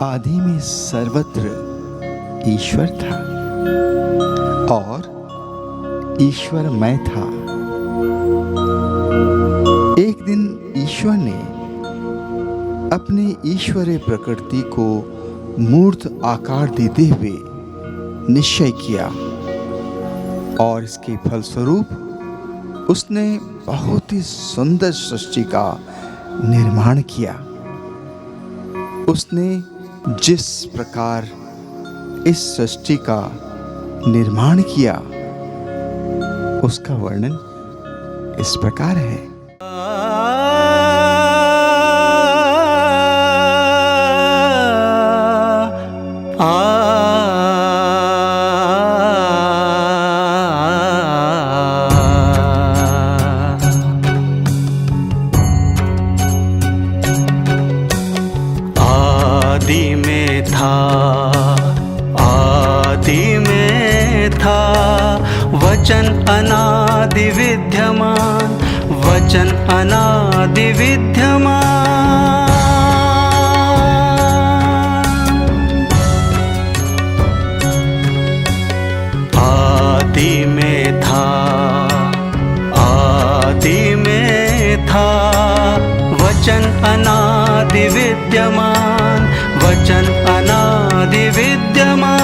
आदि में सर्वत्र ईश्वर था और ईश्वरमय था। एक दिन ईश्वर ने अपनी ईश्वरीय प्रकृति को मूर्त आकार देते हुए निश्चय किया और इसके फलस्वरूप उसने बहुत ही सुंदर सृष्टि का निर्माण किया। उसने जिस प्रकार इस सृष्टि का निर्माण किया उसका वर्णन इस प्रकार है। आदि में था वचन अनादि विद्यमान, वचन अनादि विद्यमान। आदि में था, आदि में था वचन अनादि विद्यमान, वचन अनादि विद्यमान।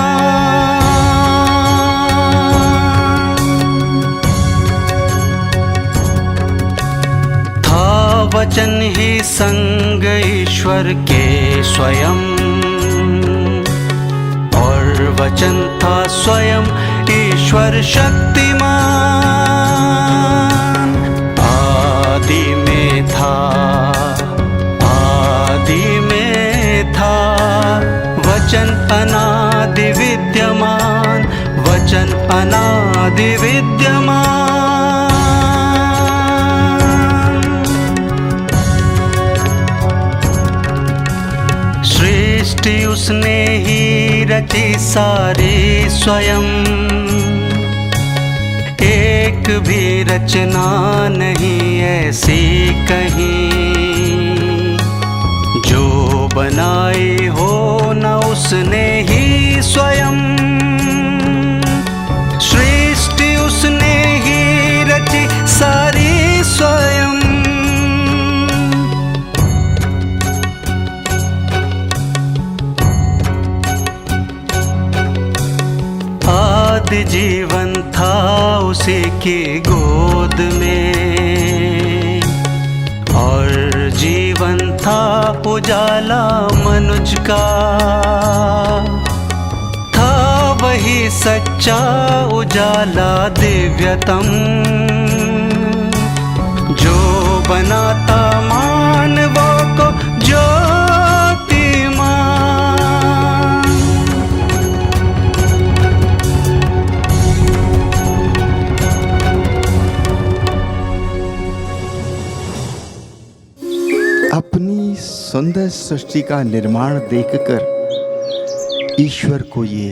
था वचन ही संग ईश्वर के स्वयं, और वचन था स्वयं ईश्वर शक्तिमान। आदि में था, आदि में था वचन अनादि विद्यमान, वचन अनादि विद्यमान। सृष्टि उसने ही रची सारी स्वयं, एक भी रचना नहीं ऐसी कहीं जो बनाई हो न उसने ही स्वयं। सृष्टि उसने ही रची सारी स्वयं, आदि जीवन था उसी की गोद में, और जीवन था उजाला मनुज का। था वही सच्चा उजाला दिव्यतम, जो बनाता मानवों को ज्योतिमान। अपनी सुंदर सृष्टि का निर्माण देखकर ईश्वर को ये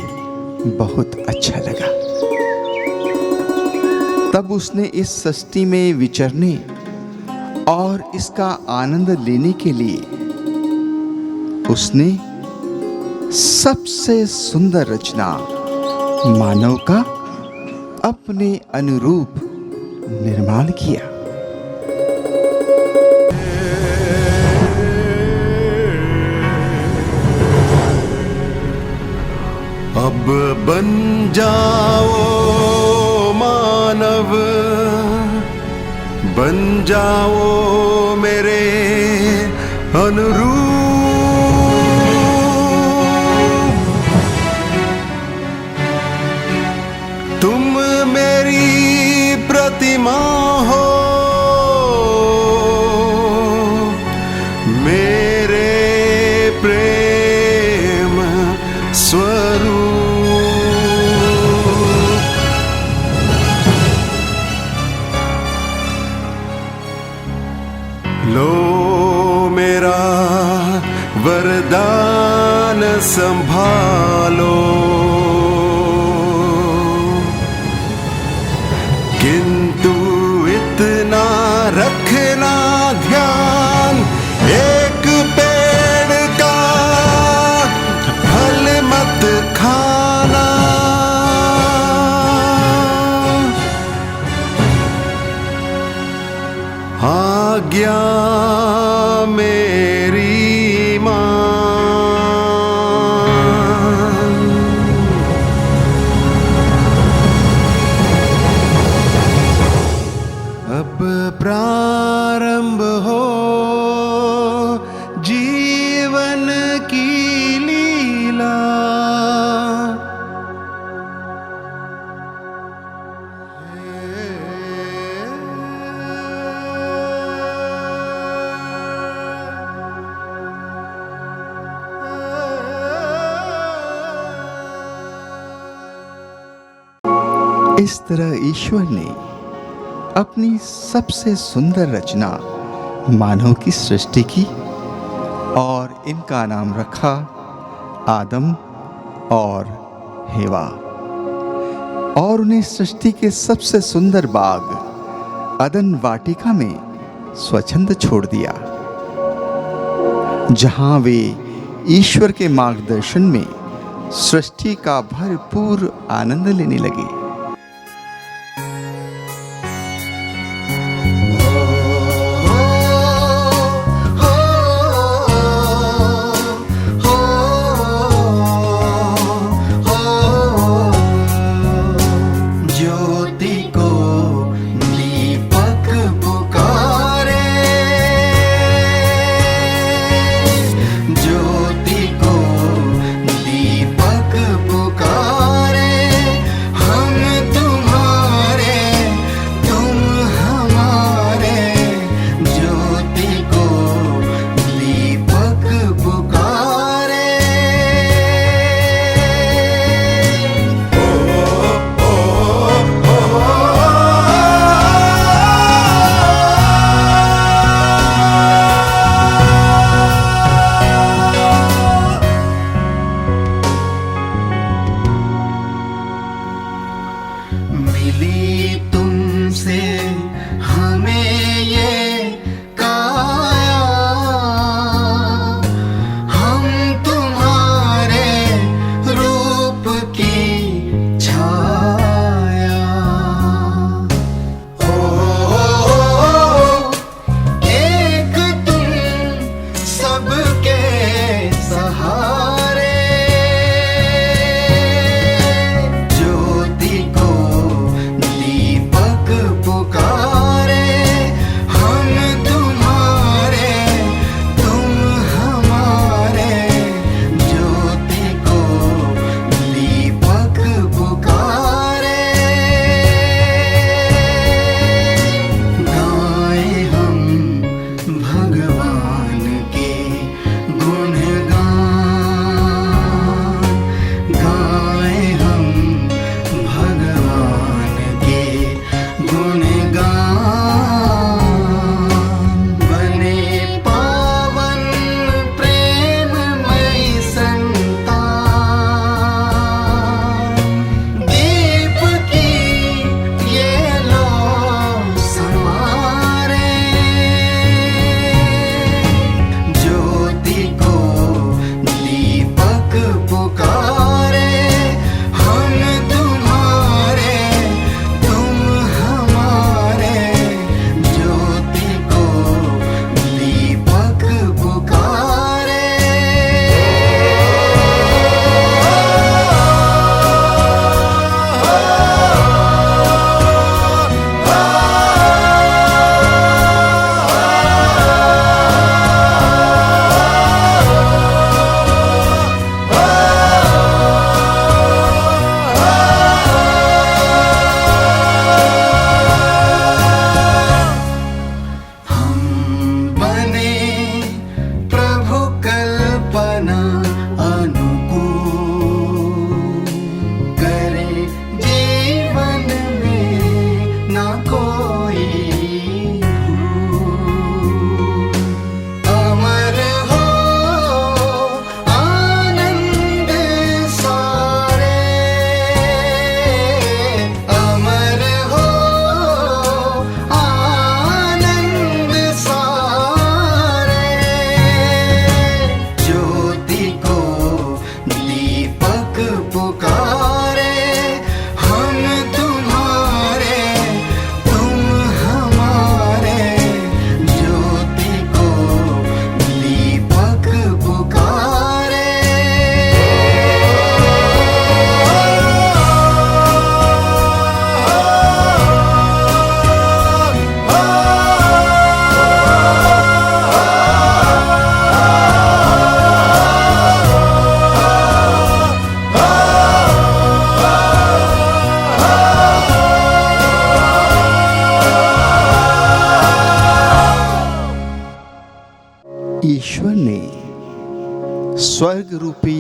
बहुत अच्छा लगा। तब उसने इस सृष्टि में विचरने और इसका आनंद लेने के लिए उसने सबसे सुंदर रचना मानव का अपने अनुरूप निर्माण किया। अब बन जाओ मानव, बन जाओ मेरे अनुरूप। तुम मेरी प्रतिमा हो, मेरे प्रेम स्वरूप। लो मेरा वरदान संभालो, किंतु इतना रखना ध्यान, एक पेड़ का इस तरह ईश्वर ने अपनी सबसे सुंदर रचना मानव की सृष्टि की और इनका नाम रखा आदम और हेवा, और उन्हें सृष्टि के सबसे सुंदर बाग अदन वाटिका में स्वच्छंद छोड़ दिया, जहां वे ईश्वर के मार्गदर्शन में सृष्टि का भरपूर आनंद लेने लगे। ईश्वर ने स्वर्ग रूपी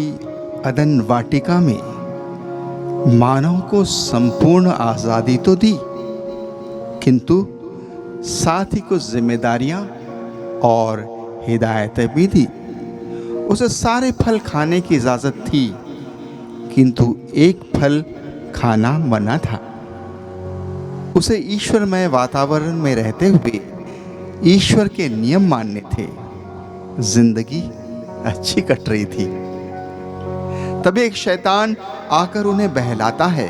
अदन वाटिका में मानव को संपूर्ण आज़ादी तो दी, किंतु साथ ही कुछ जिम्मेदारियां और हिदायतें भी दी। उसे सारे फल खाने की इजाज़त थी, किंतु एक फल खाना मना था। उसे ईश्वरमय वातावरण में रहते हुए ईश्वर के नियम मानने थे। जिंदगी अच्छी कट रही थी। तभी एक शैतान आकर उन्हें बहलाता है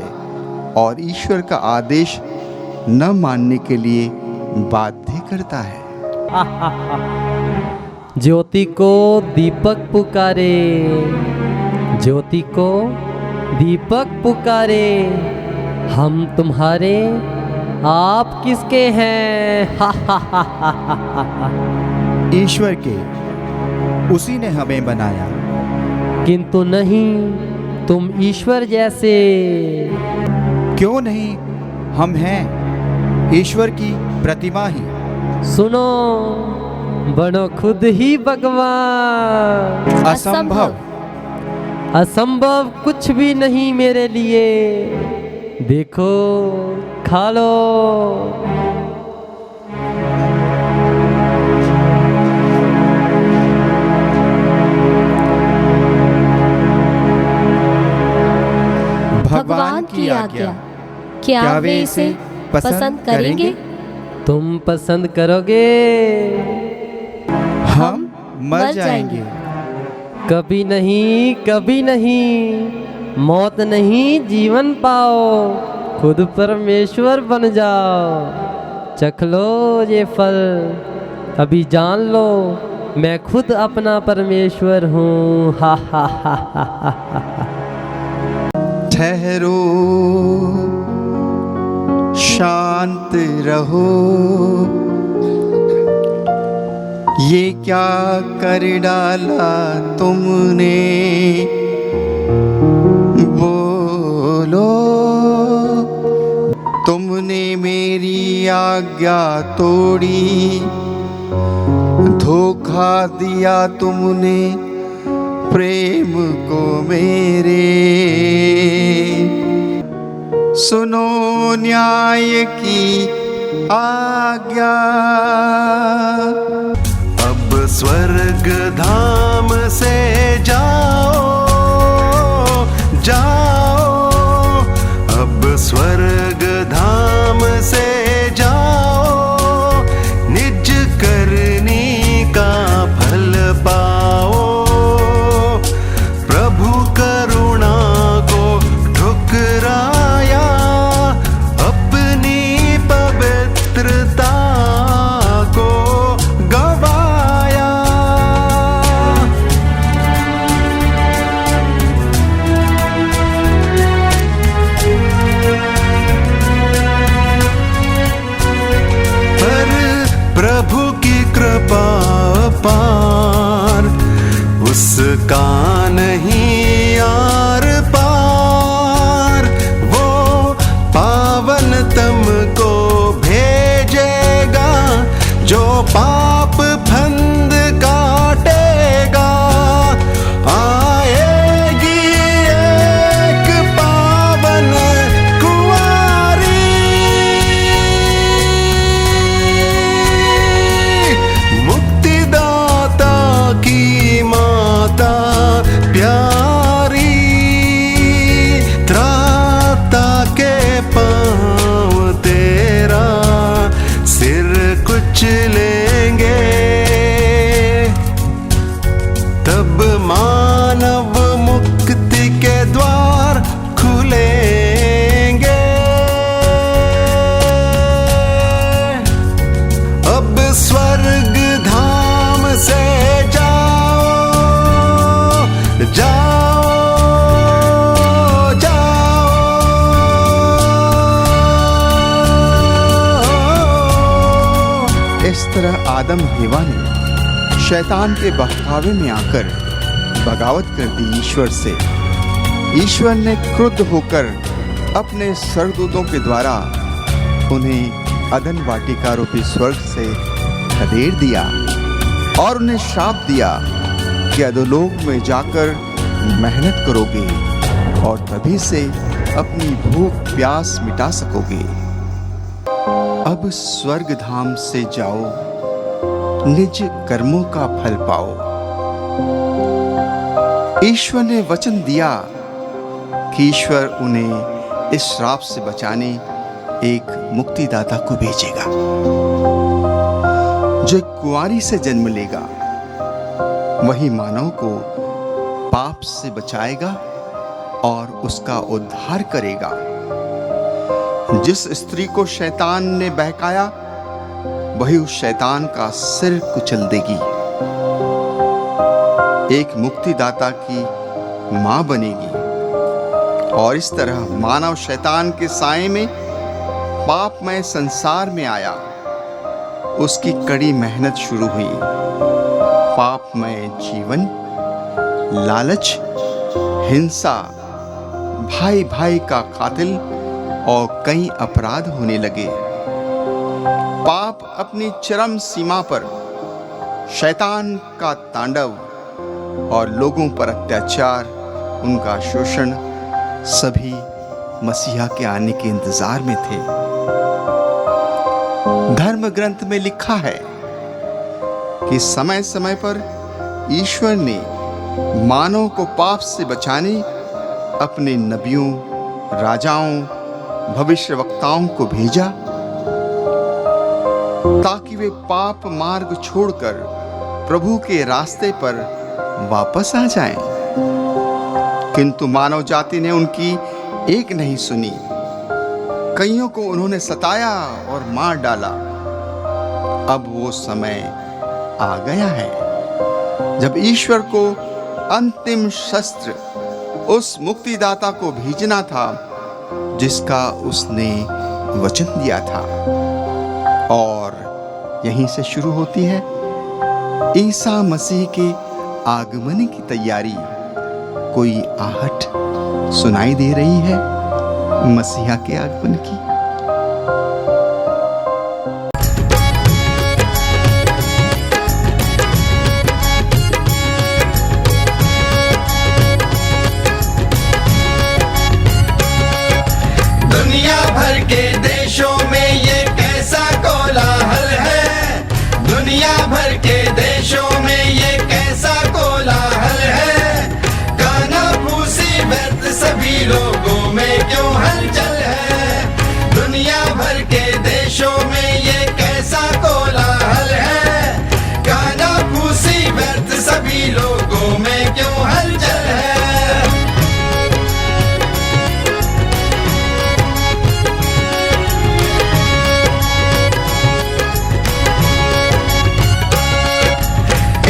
और ईश्वर का आदेश न मानने के लिए बाध्य करता है। ज्योति को दीपक पुकारे, ज्योति को दीपक पुकारे, हम तुम्हारे आप किसके हैं? ईश्वर के, उसी ने हमें बनाया। किंतु नहीं, तुम ईश्वर जैसे। क्यों नहीं, हम हैं ईश्वर की प्रतिमा ही। सुनो, बनो खुद ही भगवान। असंभव। असंभव कुछ भी नहीं मेरे लिए। देखो, खा लो। भगवान की आज्ञा, क्या वे इसे पसंद करेंगे? तुम पसंद करोगे? हम मर जाएंगे। कभी नहीं, कभी नहीं। मौत नहीं, जीवन पाओ। खुद परमेश्वर बन जाओ। चख लो ये फल, अभी जान लो मैं खुद अपना परमेश्वर हूँ। हा हा हा हा हा। ठहरो, शांत रहो, ये क्या कर डाला तुमने? बोलो, तुमने मेरी आज्ञा तोड़ी, धोखा दिया तुमने प्रेम को मेरे। सुनो न्याय की आज्ञा, अब स्वर्ग धाम से जाओ, जाओ, अब स्वर्ग धाम से जाओ, निज करनी का फल पाओ। प्रभु करुणा को ठुकराया, अपनी पवित्रता को गवाया। पर प्रभु की कृपा पार, उसका नहीं आर पार। वो पावन तुमको भेजेगा, जो पाप फंद काटेगा। आएगी एक पावन कुंवारी, मुक्तिदाता की माता प्यारी, त्राता के पाँव तेरा सिर कुछ लेंगे। तब मानव मुक्ति के द्वार खुलेंगे। अब स्वर्ग धाम से जाओ, जाओ, जाओ। इस तरह आदम हवा ने शैतान के बहकावे में आकर बगावत कर दी ईश्वर से। ईश्वर ने क्रुद्ध होकर अपने स्वर्गदूतों के द्वारा उन्हें अदन वाटिका रूपी स्वर्ग से खदेड़ दिया और उन्हें श्राप दिया कि अधोलोक में जाकर मेहनत करोगे और तभी से अपनी भूख प्यास मिटा सकोगे। अब स्वर्ग धाम से जाओ, निज कर्मों का फल पाओ। ईश्वर ने वचन दिया कि ईश्वर उन्हें इस श्राप से बचाने एक मुक्तिदाता को भेजेगा, जो कुंवारी से जन्म लेगा। वही मानव को पाप से बचाएगा और उसका उद्धार करेगा। जिस स्त्री को शैतान ने बहकाया, वही उस शैतान का सिर कुचल देगी। एक मुक्तिदाता की मां बनेगी और इस तरह मानव शैतान के साए में पापमय संसार में आया। उसकी कड़ी मेहनत शुरू हुई। पापमय जीवन, लालच, हिंसा, भाई भाई का कातिल और कई अपराध होने लगे। पाप अपनी चरम सीमा पर, शैतान का तांडव और लोगों पर अत्याचार, उनका शोषण, सभी मसीहा के आने के इंतजार में थे। धर्म ग्रंथ में लिखा है कि समय समय पर ईश्वर ने मानव को पाप से बचाने अपने नबियों, राजाओं, भविष्यवक्ताओं को भेजा, ताकि वे पाप मार्ग छोड़कर प्रभु के रास्ते पर वापस आ जाएं। किंतु मानव जाति ने उनकी एक नहीं सुनी। कईयों को उन्होंने सताया और मार डाला। अब वो समय आ गया है जब ईश्वर को अंतिम शस्त्र, उस मुक्तिदाता को भेजना था जिसका उसने वचन दिया था। और यहीं से शुरू होती है ईसा मसीह के आगमन की तैयारी। कोई आहट सुनाई दे रही है मसीहा के आगमन की। दुनिया भर के देशों में ये कैसा कोलाहल है। दुनिया भर के देशों में ये कैसा कोलाहल है। गाना फूसी व्यर्थ सभी लोगों में क्यों हलचल है। दुनिया भर के देशों में ये कैसा कोलाहल है। गाना फूसी व्यर्थ सभी लोगों में क्यों हलचल है।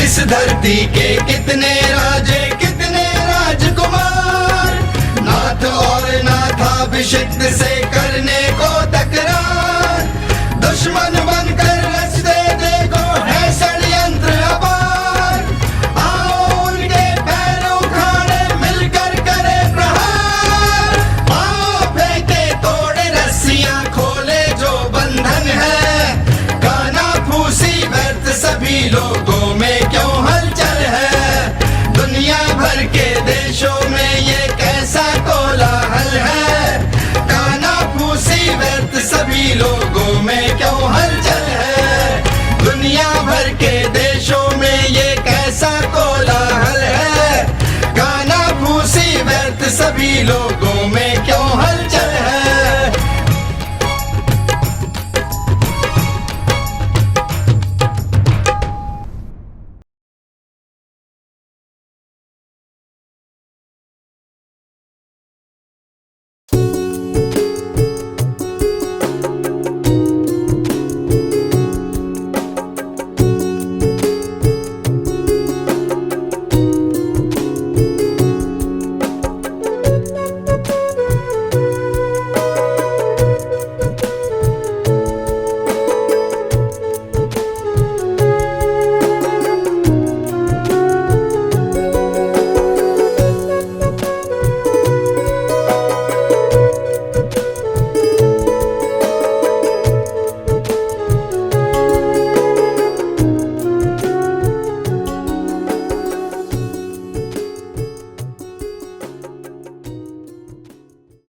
इस धरती के कितने राजे, कितने राजकुमार, नाथ और नाथाभिषिक्त से करने को तकरार। दुश्मन बनकर रचते देखो है षड्यंत्र अपार। आओ उनके पैरों खाने मिलकर करे प्रहार। आओ फेंके तोड़े रस्सियां, खोले जो बंधन है। गाना फूसी व्यर्थ सभी लोगों में क्यों हलचल है। दुनिया भर के देशों में ये कैसा कोलाहल है। गाना फूसी व्यर्थ सभी लोगों में क्यों हलचल है। दुनिया भर के देशों में ये कैसा कोलाहल है। गाना फूसी व्यर्थ सभी लोगों में क्यों हलचल है।